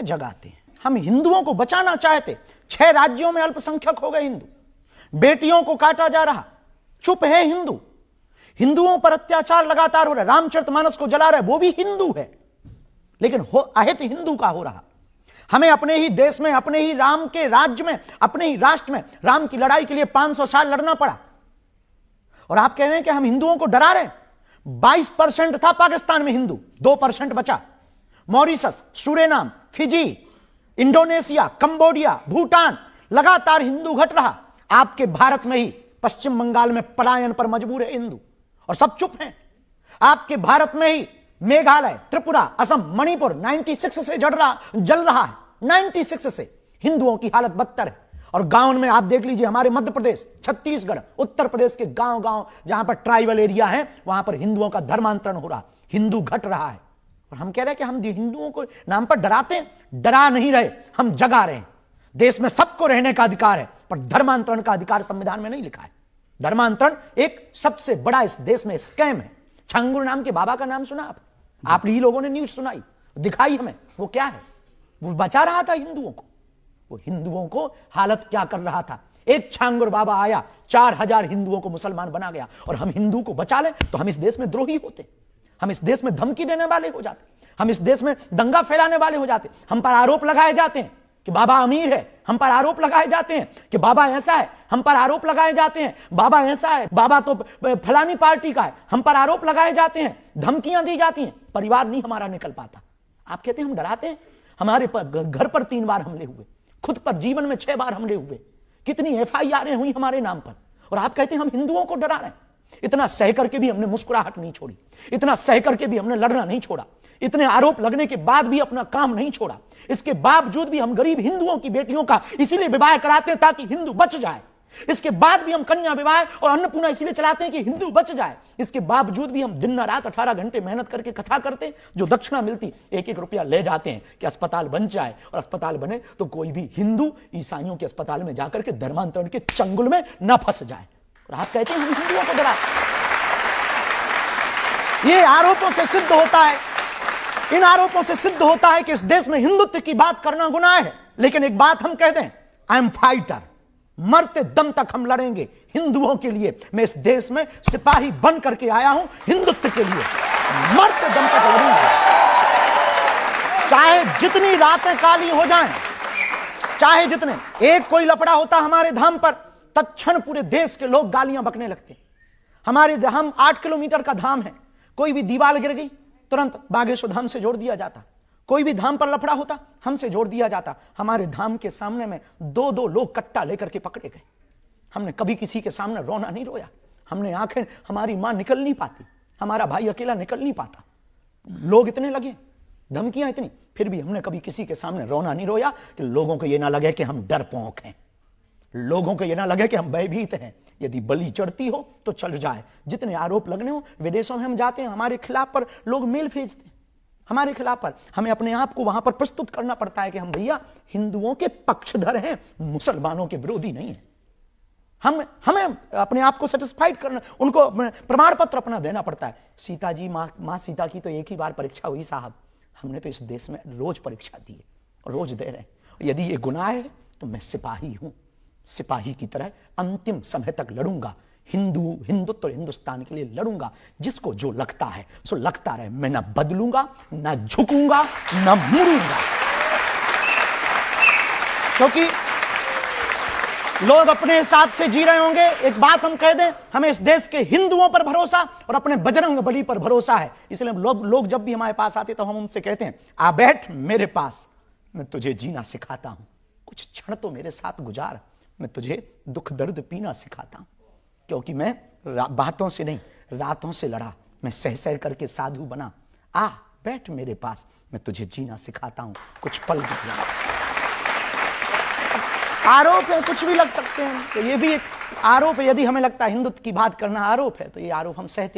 या जगाते हैं? हम हिंदुओं को बचाना चाहते, 6 राज्यों में अल्पसंख्यक हो गए हिंदू, बेटियों को काटा जा रहा, चुप है हिंदू। हिंदुओं पर अत्याचार लगातार हो रहा है, रामचरितमानस को जला रहे वो भी हिंदू है, लेकिन अहित हिंदू का हो रहा। हमें अपने ही देश में, अपने ही राम के राज्य में, अपने ही राष्ट्र में राम की लड़ाई के लिए 500 साल लड़ना पड़ा, और आप कह रहे हैं कि हम हिंदुओं को डरा रहे हैं। 22% था पाकिस्तान में हिंदू, 2% बचा। Mauritius, Suriname, Fiji, Indonesia, Cambodia, Bhutan, लगातार हिंदू घट रहा। आपके भारत में ही पश्चिम बंगाल में पलायन पर मजबूर है हिंदू, और सब चुप हैं। आपके भारत में ही मेघालय, त्रिपुरा, असम, मणिपुर 96 से जल रहा है। 96 से हिंदुओं की हालत बदतर है। और गांव में आप देख लीजिए, हमारे मध्य प्रदेश, छत्तीसगढ़, उत्तर प्रदेश के गांव जहां पर ट्राइबल एरिया है, वहां पर हिंदुओं का धर्मांतरण हो रहा, हिंदू घट रहा है। और हम कह रहे हैं कि हम हिंदुओं को नाम पर डराते हैं। डरा नहीं रहे, हम जगा रहे हैं। देश में सबको रहने का अधिकार है, पर धर्मांतरण का अधिकार संविधान में नहीं लिखा है। धर्मांतरण एक सबसे बड़ा इस देश में स्कैम है। छांगुर नाम के बाबा का नाम सुना आप ही लोगों ने न्यूज सुनाई, दिखाई हमें, वो क्या है? वो बचा रहा था हिंदुओं को। वो हिंदुओं को हालत क्या कर रहा था? एक छांगुर बाबा आया, 4000 हिंदुओं को मुसलमान बना गया, और हम हिंदू को बचा लें तो हम इस देश में द्रोही होते, हम इस देश में धमकी देने वाले हो जाते, हम इस देश में दंगा फैलाने वाले हो जाते। हम पर आरोप लगाए जाते हैं कि बाबा अमीर है, हम पर आरोप लगाए जाते हैं कि बाबा ऐसा है, हम पर आरोप लगाए जाते हैं बाबा ऐसा है, बाबा तो फलानी पार्टी का है, हम पर आरोप लगाए जाते हैं, धमकियां दी जाती हैं, परिवार नहीं हमारा निकल पाता। आप कहते हैं हम डराते हैं? हमारे घर पर 3 बार हमले हुए, खुद पर जीवन में 6 बार हमले हुए, कितनी FIR हुई हमारे नाम पर, और आप कहते हैं हम हिंदुओं को डरा रहे हैं। इतना सह करके भी हमने मुस्कुराहट नहीं छोड़ी, इतना सह करके भी हमने लड़ना नहीं छोड़ा, इतने आरोप लगने के बाद भी अपना काम नहीं छोड़ा। इसके बावजूद भी हम गरीब हिंदुओं की बेटियों का इसीलिए विवाह कराते हैं ताकि हिंदू बच जाए। इसके बाद भी हम कन्या विवाह और अन्नपूर्णा इसीलिए चलाते हैं कि हिंदू बच जाए। इसके बावजूद भी हम दिन रात 18 घंटे मेहनत करके कथा करते हैं। जो दक्षिणा मिलती 1-1 रुपया ले जाते हैं कि अस्पताल बन जाए, और अस्पताल बने तो कोई भी हिंदू ईसाइयों के अस्पताल में जाकर के धर्मांतरण के चंगुल में न फंस जाए। और आप कहते हैं हम हिंदुओं को डरा। ये आरोपों से सिद्ध होता है, इन आरोपों से सिद्ध होता है कि इस देश में हिंदुत्व की बात करना गुनाह है। लेकिन एक बात हम कहते हैं, आई एम फाइटर, मरते दम तक हम लड़ेंगे हिंदुओं के लिए। मैं इस देश में सिपाही बन करके आया हूं हिंदुत्व के लिए, मरते दम तक लड़ूंगा। चाहे जितनी रातें काली हो जाएं, चाहे जितने, एक कोई लफड़ा होता हमारे धाम पर, तत्क्षण पूरे देश के लोग गालियां बकने लगते। हमारे धाम 8 किलोमीटर का धाम है, कोई भी दीवार गिर गई तुरंत बागेश्वर धाम से जोड़ दिया जाता। कोई भी धाम पर लफड़ा होता हमसे जोड़ दिया जाता। हमारे धाम के सामने में 2-2 लोग कट्टा लेकर के पकड़े गए। हमने कभी किसी के सामने रोना नहीं रोया। हमने आंखें, हमारी मां निकल नहीं पाती, हमारा भाई अकेला निकल नहीं पाता, लोग इतने लगे, धमकियां इतनी, फिर भी हमने कभी किसी के सामने रोना नहीं रोया कि लोगों को यह ना लगे कि हम डरपोक हैं, लोगों को यह ना लगे कि हम भयभीत हैं। यदि बलि चढ़ती हो तो चढ़ जाए, जितने आरोप लगने हो। विदेशों में हम जाते हैं, हमारे खिलाफ पर लोग मेल भेजते हैं, हमारे खिलाफ पर हमें अपने आप को वहां पर प्रस्तुत करना पड़ता है कि हम भैया हिंदुओं के पक्षधर हैं, मुसलमानों के विरोधी नहीं है। हमें अपने आप को सेटिस्फाइड करना, उनको प्रमाण पत्र अपना देना पड़ता है। सीता जी, माँ सीता की तो एक ही बार परीक्षा हुई साहब, हमने तो इस देश में रोज परीक्षा दी है और रोज दे रहे हैं। यदि ये गुनाह है तो मैं सिपाही हूं, सिपाही की तरह अंतिम समय तक लड़ूंगा, हिंदुत्व और हिंदुस्तान के लिए लड़ूंगा। जिसको जो लगता है सो लगता रहे, मैं ना बदलूंगा, ना झुकूंगा, ना मुड़ूंगा। क्योंकि लोग अपने हिसाब से जी रहे होंगे। एक बात हम कह दें, हमें इस देश के हिंदुओं पर भरोसा और अपने बजरंग बली पर भरोसा है। इसलिए लोग जब भी हमारे पास आते तो हम उनसे कहते हैं, आ बैठ मेरे पास, मैं तुझे जीना सिखाता हूं, कुछ क्षण तो मेरे साथ गुजार, मैं तुझे दुख दर्द पीना सिखाता हूं। क्योंकि मैं बातों से नहीं, रातों से लड़ा, मैं सह सह करके साधु बना। आ बैठ मेरे पास, मैं तुझे जीना सिखाता हूं, कुछ पल गुजारा। आरोप है, कुछ भी लग सकते हैं, तो ये भी एक आरोप है। यदि हमें लगता है हिंदुत्व की बात करना आरोप है, तो ये आरोप हम सहते